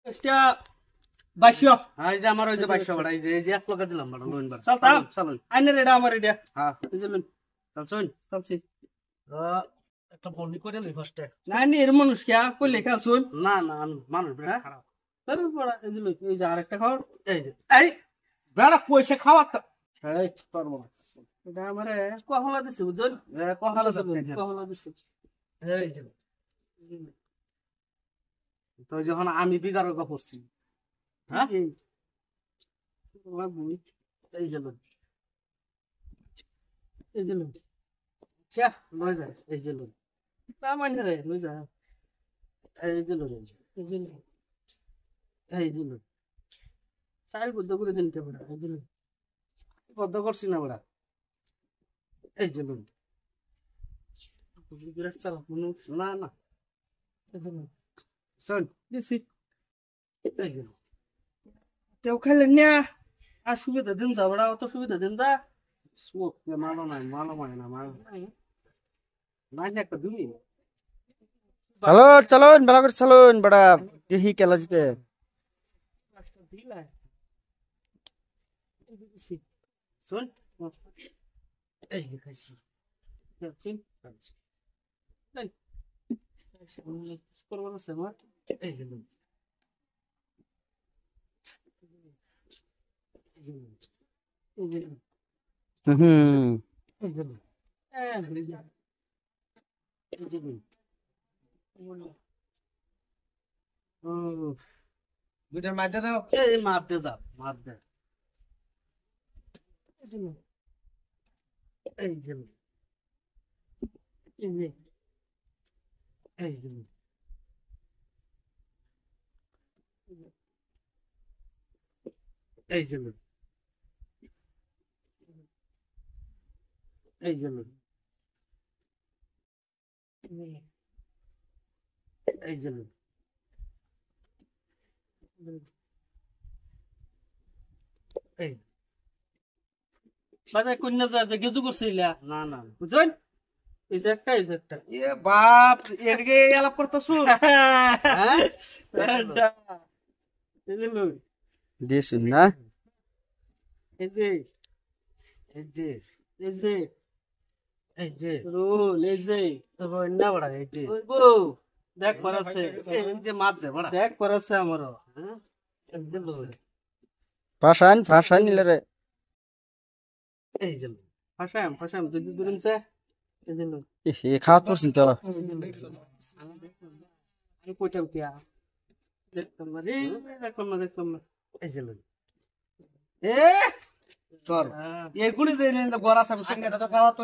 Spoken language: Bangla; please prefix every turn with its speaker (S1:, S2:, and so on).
S1: এটা 2200
S2: এই যে আমার ওই যে 2200 বড় এই যে 1 টাকা দিলাম বড় লোন বড়
S1: চল চল আইনের এটা আমার এটা
S2: হ্যাঁ
S1: এই যে লোন
S2: চল শুন
S1: চলছি
S2: একটা বন্দি করে লই ফার্স্টে
S1: না নি এর মানুষ কে কইলে খেলছুন
S2: না না মানুষ বেড়া খারাপ
S1: তাহলে পড়া এই যে লোন এই যে আরেকটা খাও
S2: এই যে এই বেড়া পয়সা খাওয়া তো এই করব না
S1: এটা আমারে কহলা দিছে বুঝুন
S2: কহালা
S1: কহলা দিছে
S2: এই যে তো যখন আমি বিগার গা পড়ছি হ্যাঁ এই যে লোন
S1: এই যে লোন
S2: চা লই যায় এই যে লোন
S1: তা মানে রে লই যা
S2: এই যে লোন
S1: এই যে লোন
S2: এই যে লোন
S1: চাইল বুদ্ধ করে দিন কে বড় এই যে লোন
S2: বদ্ধ করছি না বড়া এই যে লোন
S1: বিরাট চালা মানুষ
S2: না না
S1: এই যে লোন
S2: শুন
S1: দিছি
S2: এই যে লোন
S1: তেও খাইলেন না আর সুবিধা দিন যা বড় অত সুবিধা দিন যা
S2: স্মোক মালো নাই না মাল নাই একটা দিবি
S3: চলুন চলুন ভালো করে চলুন বড়া দেখি খেলা জিতে
S2: শুন এই যে খাইছি এই যে লোন
S3: হুম
S2: এই যে লোন এই যে লোন ও দুইটার মাঝে দাও এই মার দে যা মার দে এই যে লোন এই যে লোন এই যে লোন এই যে লোন এই যে লোন এই যে লোন এই
S1: বাজার কন্যা যা যে গেজু করছিলা
S2: না না
S1: বুঝছেন এই যে একটা এই যে একটা
S2: এ বাপ এরগে আলাপ করতেছ হ্যাঁ
S1: এই যে লোন
S3: দিয়েছুন না
S1: এই যে
S2: এই যে
S1: এই যে
S2: এই যে
S1: রোল এই যে
S2: তোর না বড়া এই যে
S1: ওই বউ দেখ পরাছে
S2: এই যে মার দে বড়া
S1: দেখ পরাছে আমারও
S2: হ্যাঁ এই যে লোন
S3: ফাঁসান নিলে রে
S2: এই যে লোন
S1: ফাঁসাম তুই দুদিন চা এই যে লোন
S3: এ খাওয়া করছেন তো
S1: আমি কইতাম কি দেখতাম না রে দেখলাম না
S2: এই যে লোন এ সর এগুলি দেন বড়া সব সঙ্গে তো খাওয়া তো